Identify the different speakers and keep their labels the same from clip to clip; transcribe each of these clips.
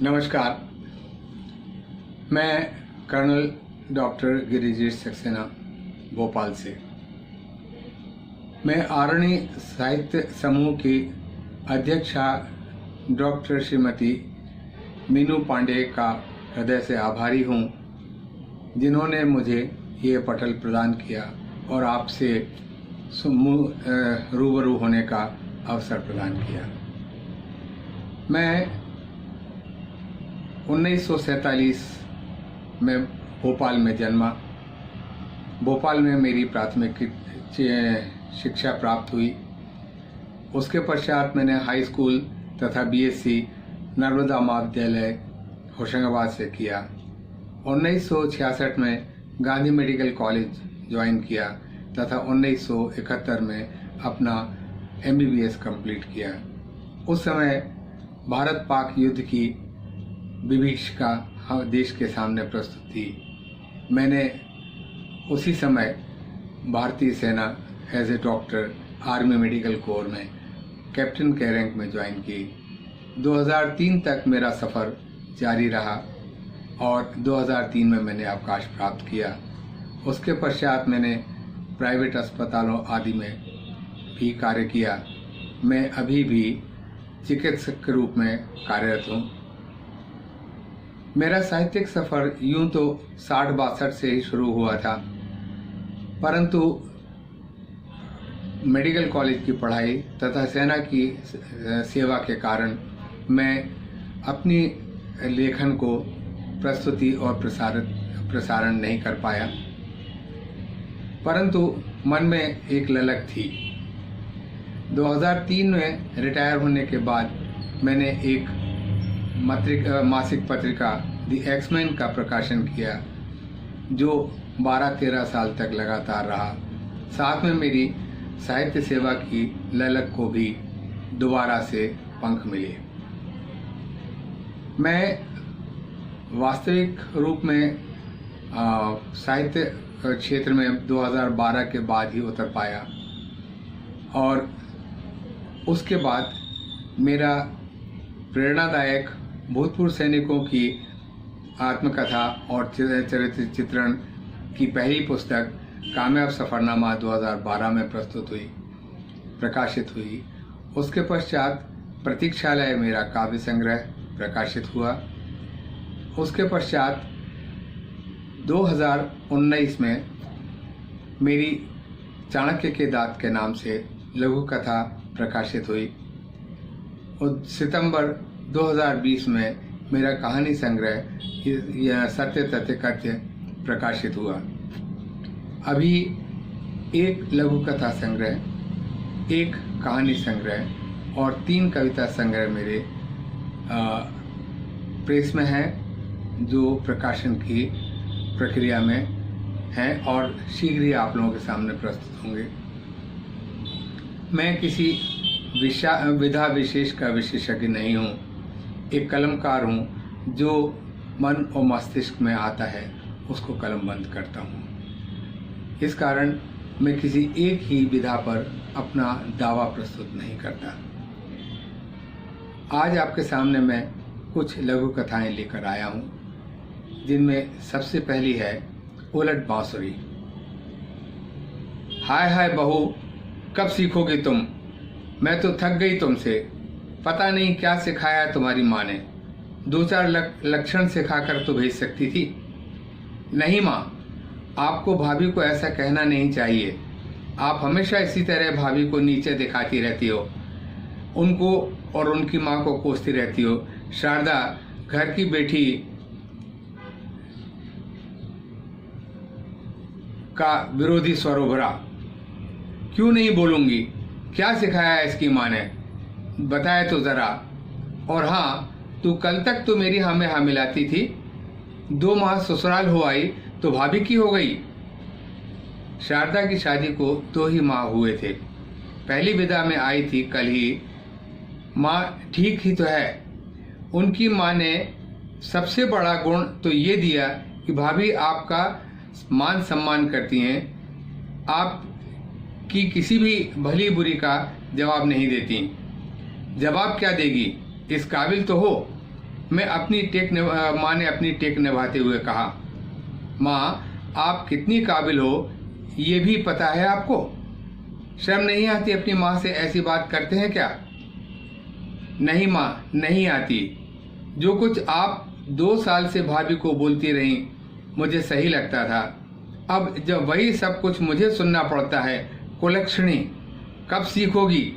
Speaker 1: नमस्कार। मैं colonel doctor Girijesh Saxena Bhopal से। मैं आरणी साहित्य समूह की अध्यक्षा डॉक्टर श्रीमती मीनू पांडे का हृदय से आभारी हूँ, जिन्होंने मुझे ये पटल प्रदान किया और आपसे रूबरू होने का अवसर प्रदान किया। मैं 1947 में भोपाल में जन्मा। भोपाल में मेरी प्राथमिक शिक्षा प्राप्त हुई। उसके पश्चात मैंने हाई स्कूल तथा बीएससी नर्मदा महाविद्यालय होशंगाबाद से किया। 1966 में गांधी मेडिकल कॉलेज ज्वाइन किया तथा 1971 में अपना MBBS कंप्लीट किया। उस समय भारत पाक युद्ध की विभीषिका देश के सामने प्रस्तुत थी। मैंने उसी समय भारतीय सेना as a doctor army medical corps में कैप्टन के रैंक में ज्वाइन की। 2003 तक मेरा सफ़र जारी रहा और 2003 में मैंने अवकाश प्राप्त किया। उसके पश्चात मैंने प्राइवेट अस्पतालों आदि में भी कार्य किया। मैं अभी भी चिकित्सक के रूप में कार्यरत हूँ। मेरा साहित्यिक सफ़र यूं तो 60-62 से ही शुरू हुआ था, परंतु मेडिकल कॉलेज की पढ़ाई तथा सेना की सेवा के कारण मैं अपनी लेखन को प्रस्तुति और प्रसारण नहीं कर पाया, परंतु मन में एक ललक थी। 2003 में रिटायर होने के बाद मैंने एक मासिक पत्रिका द एक्समैन का प्रकाशन किया, जो 12-13 साल तक लगातार रहा। साथ में मेरी साहित्य सेवा की ललक को भी दोबारा से पंख मिले। मैं वास्तविक रूप में साहित्य क्षेत्र में 2012 के बाद ही उतर पाया और उसके बाद मेरा प्रेरणादायक भूतपूर्व सैनिकों की आत्मकथा और चरित्र चित्रण की पहली पुस्तक कामयाब सफ़रनामा 2012 में प्रकाशित हुई। उसके पश्चात प्रतीक्षालय मेरा काव्य संग्रह प्रकाशित हुआ। उसके पश्चात 2019 में मेरी चाणक्य के दाँत के नाम से लघु कथा प्रकाशित हुई और सितंबर 2020 में मेरा कहानी संग्रह सत्य तथ्य कथ्य प्रकाशित हुआ। अभी एक लघु कथा संग्रह, एक कहानी संग्रह और 3 कविता संग्रह मेरे प्रेस में हैं, जो प्रकाशन की प्रक्रिया में हैं और शीघ्र ही आप लोगों के सामने प्रस्तुत होंगे। मैं किसी विधा विशेष का विशेषज्ञ नहीं हूँ। एक कलमकार हूँ जो मन और मस्तिष्क में आता है उसको कलमबंद करता हूँ। इस कारण मैं किसी एक ही विधा पर अपना दावा प्रस्तुत नहीं करता। आज आपके सामने मैं कुछ लघु कथाएं लेकर आया हूँ, जिनमें सबसे पहली है उलट बांसुरी। हाय हाय बहू, कब सीखोगे तुम? मैं तो थक गई तुमसे। पता नहीं क्या सिखाया तुम्हारी माँ ने। 2-4 लक्षण सिखाकर तो भेज सकती थी। नहीं माँ, आपको भाभी को ऐसा कहना नहीं चाहिए। आप हमेशा इसी तरह भाभी को नीचे दिखाती रहती हो, उनको और उनकी माँ को कोसती रहती हो। शारदा, घर की बेटी का विरोधी स्वर उभरा। क्यों नहीं बोलूंगी? क्या सिखाया है इसकी माँ ने? बताए तो जरा। और हाँ, तू कल तक तो मेरी हाँ में हाँ मिलाती थी, 2 माह ससुराल हो आई तो भाभी की हो गई। शारदा की शादी को 2 ही माह हुए थे। पहली विदा में आई थी कल ही। माँ ठीक ही तो है। उनकी माँ ने सबसे बड़ा गुण तो ये दिया कि भाभी आपका मान सम्मान करती हैं, आप की किसी भी भली बुरी का जवाब नहीं देती। जवाब क्या देगी? इस काबिल तो हो। माँ ने अपनी टेक निभाते हुए कहा, माँ आप कितनी काबिल हो ये भी पता है आपको? शर्म नहीं आती अपनी माँ से ऐसी बात करते हैं क्या? नहीं माँ, नहीं आती। जो कुछ आप 2 साल से भाभी को बोलती रही मुझे सही लगता था, अब जब वही सब कुछ मुझे सुनना पड़ता है, कुलक्षणी कब सीखोगी?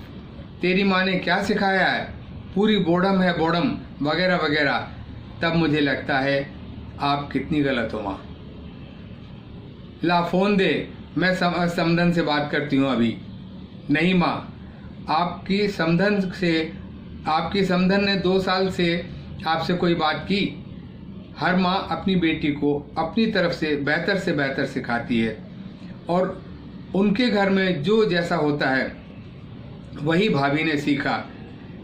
Speaker 1: तेरी माँ ने क्या सिखाया है? पूरी बोडम है बोडम वगैरह वगैरह। तब मुझे लगता है आप कितनी गलत हो माँ। ला फोन दे, मैं समधन से बात करती हूँ अभी। नहीं माँ, आपकी समधन ने 2 साल से आपसे कोई बात की? हर माँ अपनी बेटी को अपनी तरफ से बेहतर सिखाती है और उनके घर में जो जैसा होता है वही भाभी ने सीखा।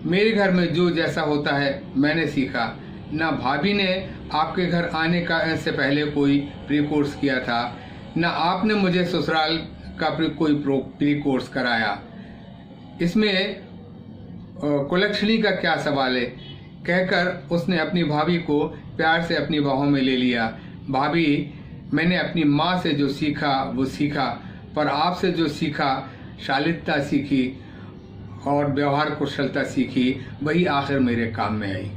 Speaker 1: मेरे घर में जो जैसा होता है मैंने सीखा। ना भाभी ने आपके घर आने का से पहले कोई प्री कोर्स किया था, ना आपने मुझे ससुराल का कोई प्री कोर्स कराया। इसमें कुलक्षणी का क्या सवाल है? कहकर उसने अपनी भाभी को प्यार से अपनी बाहों में ले लिया। भाभी, मैंने अपनी माँ से जो सीखा वो सीखा, पर आपसे जो सीखा, शालीनता सीखी और व्यवहार कुशलता सीखी, वही आखिर मेरे काम में आई।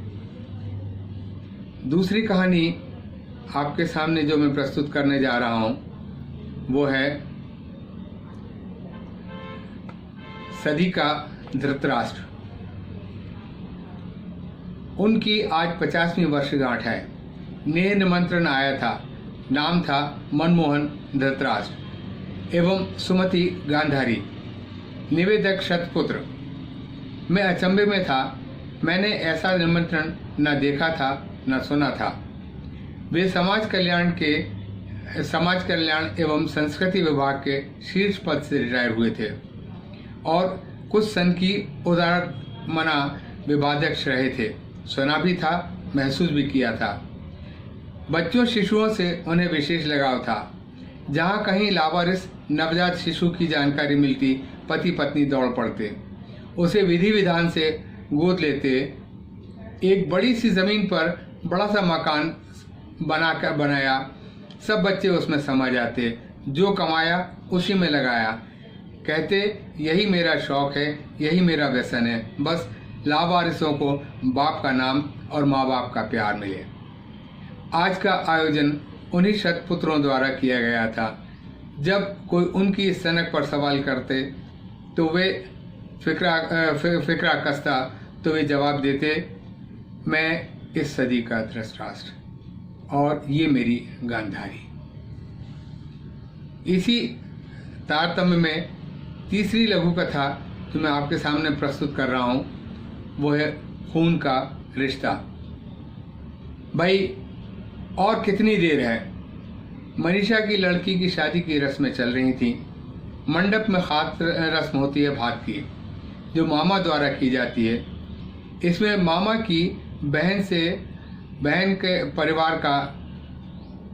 Speaker 1: दूसरी कहानी आपके सामने जो मैं प्रस्तुत करने जा रहा हूँ वो है सदी का धृतराष्ट्र। उनकी आज 50वीं वर्षगांठ है। नेह निमंत्रण आया था। नाम था मनमोहन धृतराष्ट्र एवं सुमति गांधारी, निवेदक शतपुत्र। मैं अचंभे में था। मैंने ऐसा निमंत्रण न देखा था न सुना था। वे समाज कल्याण एवं संस्कृति विभाग के शीर्ष पद से रिटायर हुए थे और कुछ सन की उदारमना विवादाध्यक्ष रहे थे। सुना भी था, महसूस भी किया था। बच्चों शिशुओं से उन्हें विशेष लगाव था। जहाँ कहीं लावारिस नवजात शिशु की जानकारी मिलती, पति पत्नी दौड़ पड़ते, उसे विधि विधान से गोद लेते। एक बड़ी सी जमीन पर बड़ा सा मकान बनाया। सब बच्चे उसमें समा जाते। जो कमाया उसी में लगाया। कहते यही मेरा शौक है, यही मेरा व्यसन है, बस लावारिसों को बाप का नाम और माँ बाप का प्यार मिले। आज का आयोजन उन्हीं शतपुत्रों द्वारा किया गया था। जब कोई उनकी सनक पर सवाल करते तो वे फिक्रा कसता तो वे जवाब देते, मैं इस सदी का धृतराष्ट्र और ये मेरी गांधारी। इसी तारतम्य में तीसरी लघु कथा जो मैं आपके सामने प्रस्तुत कर रहा हूँ वो है खून का रिश्ता। भाई और कितनी देर है? मनीषा की लड़की की शादी की रस्में चल रही थी। मंडप में खास रस्म होती है भात की, जो मामा द्वारा की जाती है। इसमें मामा की बहन के परिवार का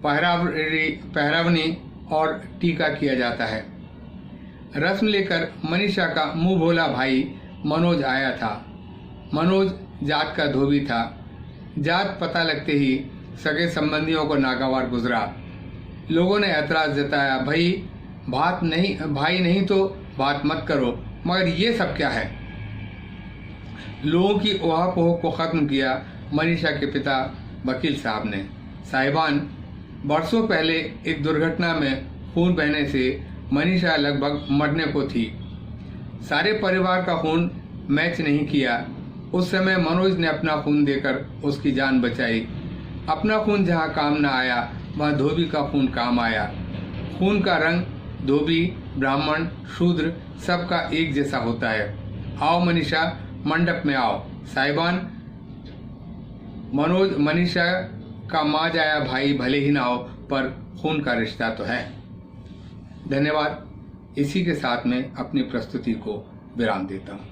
Speaker 1: पहरावनी और टीका किया जाता है। रस्म लेकर मनीषा का मुंह भोला भाई मनोज आया था। मनोज जात का धोबी था। जात पता लगते ही सगे संबंधियों को नागवार गुजरा। लोगों ने ऐतराज जताया, भाई नहीं तो बात मत करो, मगर ये सब क्या है? लोगों की ओहापोह को खत्म किया मनीषा के पिता वकील साहब ने। साहिबान, बरसों पहले एक दुर्घटना में खून बहने से मनीषा लगभग मरने को थी। सारे परिवार का खून मैच नहीं किया। उस समय मनोज ने अपना खून देकर उसकी जान बचाई। अपना खून जहाँ काम न आया वहाँ धोबी का खून काम आया। खून का रंग धोबी, ब्राह्मण, शूद्र सबका एक जैसा होता है। आओ मनीषा, मंडप में आओ। साहिबान, मनोज मनीषा का माँ जाया भाई भले ही ना हो, पर खून का रिश्ता तो है। धन्यवाद। इसी के साथ में अपनी प्रस्तुति को विराम देता हूँ।